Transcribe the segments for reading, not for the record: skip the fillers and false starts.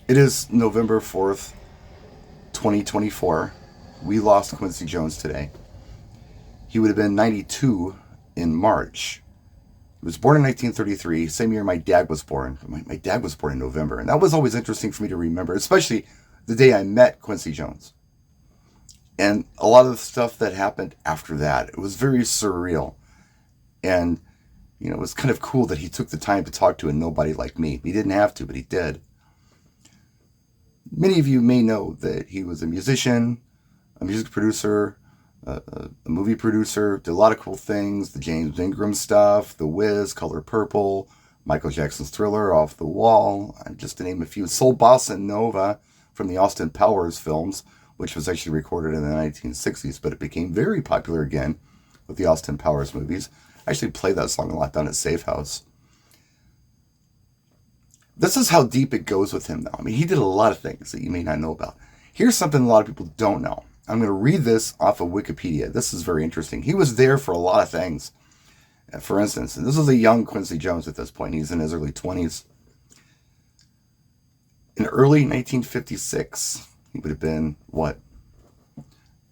It is November 4th, 2024. We lost Quincy Jones today. He would have been 92 in March. He was born in 1933, same year my dad was born. My dad was born in November, and that was always interesting for me to remember, especially the day I met Quincy Jones. And a lot of the stuff that happened after that, it was very surreal. And, it was kind of cool that he took the time to talk to a nobody like me. He didn't have to, but he did. Many of you may know that he was a musician, a music producer, a movie producer, did a lot of cool things, the James Ingram stuff, The Wiz, Color Purple, Michael Jackson's Thriller, Off the Wall, just to name a few. Soul Bossa Nova from the Austin Powers films, which was actually recorded in the 1960s, but it became very popular again with the Austin Powers movies. I actually played that song a lot down at Safe House. This is how deep it goes with him, though. I mean, he did a lot of things that you may not know about. Here's something a lot of people don't know. I'm going to read this off of Wikipedia. This is very interesting. He was there for a lot of things. For instance, and this is a young Quincy Jones at this point. He's in his early 20s. In early 1956, he would have been,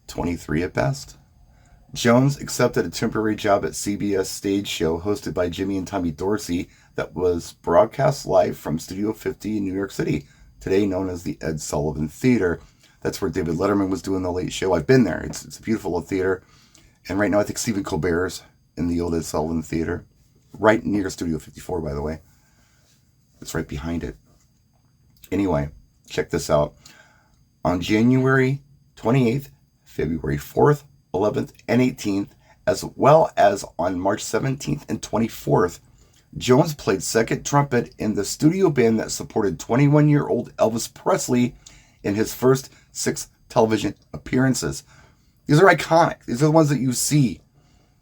23 at best? Jones accepted a temporary job at CBS stage show hosted by Jimmy and Tommy Dorsey that was broadcast live from Studio 50 in New York City, today known as the Ed Sullivan Theater. That's where David Letterman was doing the late show. I've been there. It's a beautiful little theater. And right now I think Stephen Colbert's in the old Ed Sullivan Theater, right near Studio 54, by the way. It's right behind it. Anyway, check this out. On January 28th, February 4th, 11th, and 18th, as well as on March 17th and 24th, Jones played second trumpet in the studio band that supported 21-year-old Elvis Presley in his first 6 television appearances. These are iconic. These are the ones that you see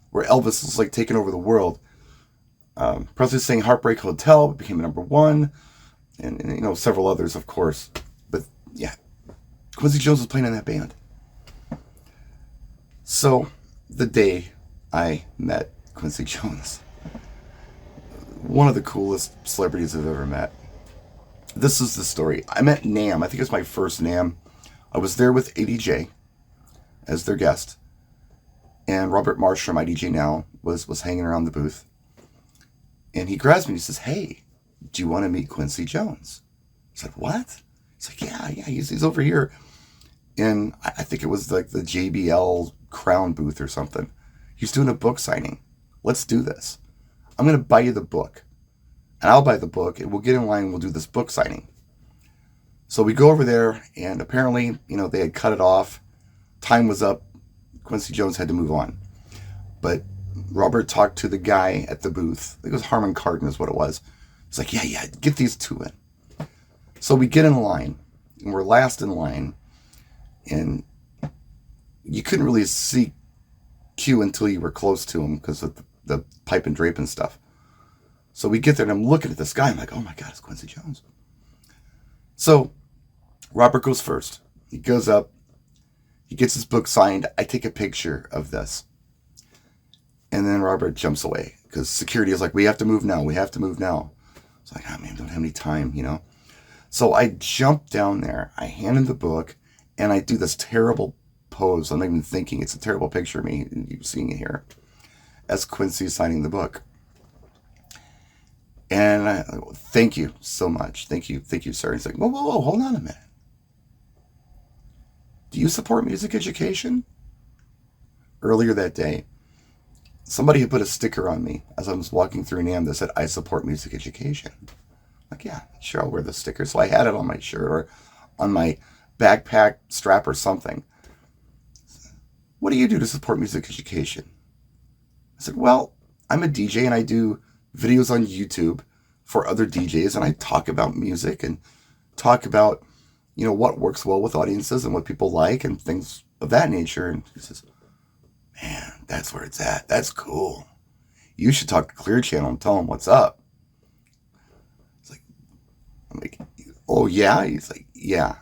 where Elvis is like taking over the world. Presley sang Heartbreak Hotel, became number 1, and several others, of course. But yeah, Quincy Jones was playing in that band. So, the day I met Quincy Jones, one of the coolest celebrities I've ever met. This is the story. I met NAMM. I think it's my first NAMM. I was there with ADJ as their guest. And Robert Marsh from IDJ Now was hanging around the booth. And he grabs me and he says, "Hey, do you want to meet Quincy Jones?" I said, "What?" He's like, yeah, he's over here. And I think it was like the JBL Crown booth or something. He's doing a book signing. Let's do this. I'm going to buy you the book. And I'll buy the book, and we'll get in line and we'll do this book signing. So we go over there, and apparently, they had cut it off. Time was up. Quincy Jones had to move on. But Robert talked to the guy at the booth. I think it was Harman Kardon is what it was. He's like, yeah, get these two in. So we get in line, and we're last in line. And you couldn't really see Q until you were close to him because of the pipe and drape and stuff. So we get there and I'm looking at this guy. I'm like, oh my God, it's Quincy Jones. So Robert goes first. He goes up. He gets his book signed. I take a picture of this. And then Robert jumps away because security is like, we have to move now. We have to move now. It's like, oh man, don't have any time, So I jump down there. I hand him the book. And I do this terrible pose. I'm not even thinking. It's a terrible picture of me. You're seeing it here. As Quincy signing the book. And I go, thank you so much. Thank you, sir. He's like, whoa, hold on a minute. Do you support music education? Earlier that day, somebody had put a sticker on me as I was walking through NAMM that said, I support music education. I'm like, yeah, sure, I'll wear the sticker. So I had it on my shirt or on my backpack strap or something. What do you do to support music education? I said, well, I'm a DJ and I do videos on YouTube for other DJs and I talk about music and talk about, what works well with audiences and what people like and things of that nature. And he says, man, that's where it's at. That's cool. You should talk to Clear Channel and tell them what's up. I'm like, oh yeah? He's like, yeah.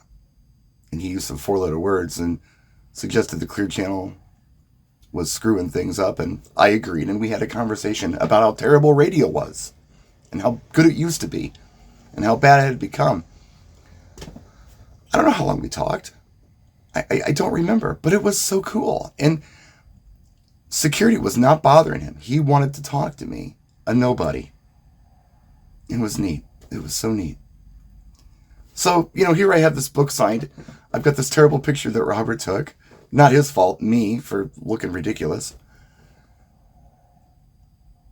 And he used some 4-letter words and suggested the Clear Channel was screwing things up, and I agreed, and we had a conversation about how terrible radio was, and how good it used to be, and how bad it had become. I don't know how long we talked. I don't remember, but it was so cool. And security was not bothering him. He wanted to talk to me, a nobody. It was neat. It was so neat. So, here I have this book signed. I've got this terrible picture that Robert took. Not his fault, me, for looking ridiculous.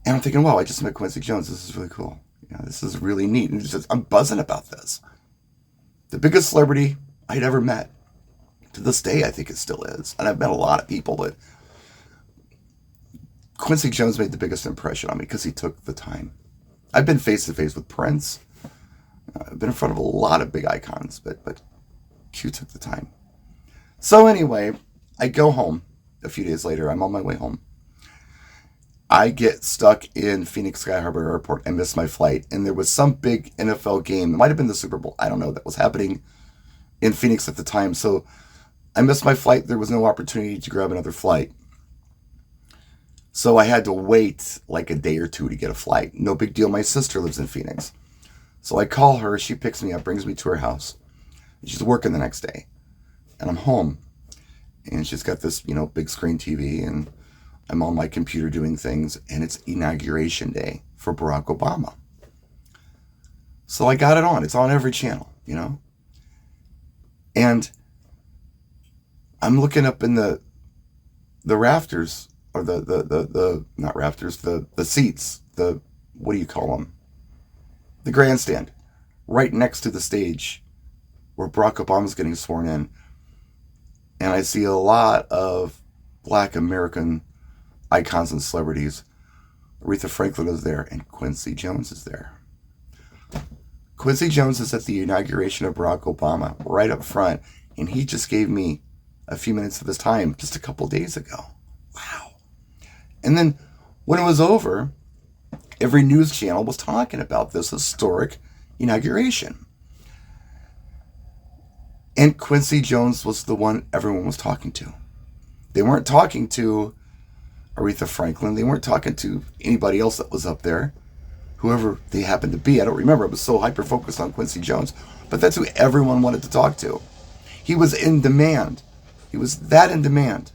And I'm thinking, wow, I just met Quincy Jones. This is really cool. This is really neat. And I'm buzzing about this. The biggest celebrity I'd ever met. To this day, I think it still is. And I've met a lot of people, but Quincy Jones made the biggest impression on me because he took the time. I've been face to face with Prince. I've been in front of a lot of big icons, but Q took the time. So anyway, I go home a few days later. I'm on my way home. I get stuck in Phoenix Sky Harbor Airport. I missed my flight. And there was some big NFL game. It might have been the Super Bowl. I don't know. That was happening in Phoenix at the time. So I missed my flight. There was no opportunity to grab another flight. So I had to wait like a day or two to get a flight. No big deal. My sister lives in Phoenix. So I call her. She picks me up, brings me to her house. She's working the next day. And I'm home. And she's got this, big screen TV. And I'm on my computer doing things. And it's Inauguration Day for Barack Obama. So I got it on. It's on every channel, And I'm looking up in the rafters, or the not rafters, the seats, what do you call them? The grandstand, right next to the stage where Barack Obama's getting sworn in. And I see a lot of Black American icons and celebrities. Aretha Franklin is there, and Quincy Jones is there. Quincy Jones is at the inauguration of Barack Obama, right up front, and he just gave me a few minutes of his time just a couple days ago. Wow. And then when it was over, every news channel was talking about this historic inauguration. And Quincy Jones was the one everyone was talking to. They weren't talking to Aretha Franklin. They weren't talking to anybody else that was up there. Whoever they happened to be. I don't remember. I was so hyper-focused on Quincy Jones. But that's who everyone wanted to talk to. He was in demand. He was that in demand.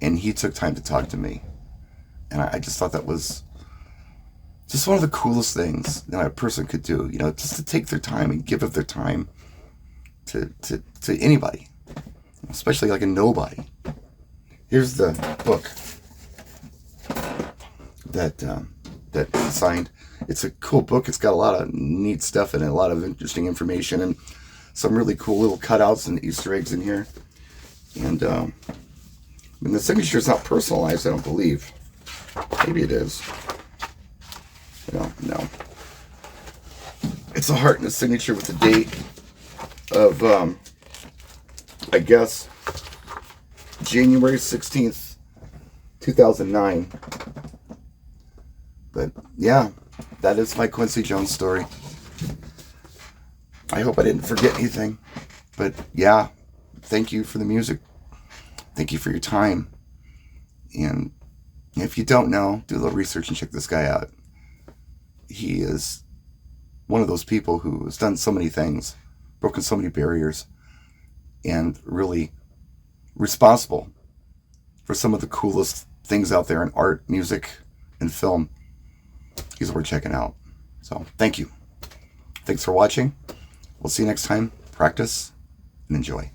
And he took time to talk to me. And I just thought that was just one of the coolest things that a person could do. Just to take their time and give up their time to anybody. Especially like a nobody. Here's the book that he signed. It's a cool book. It's got a lot of neat stuff in it, a lot of interesting information, and some really cool little cutouts and Easter eggs in here. And the signature is not personalized, I don't believe. Maybe it is. No. It's a heart and a signature with the date of, I guess, January 16th, 2009. But yeah, that is my Quincy Jones story. I hope I didn't forget anything. But yeah, thank you for the music. Thank you for your time. And if you don't know, do a little research and check this guy out. He is one of those people who has done so many things, broken so many barriers, and really responsible for some of the coolest things out there in art, music, and film. He's worth checking out. So, thank you. Thanks for watching. We'll see you next time. Practice and enjoy.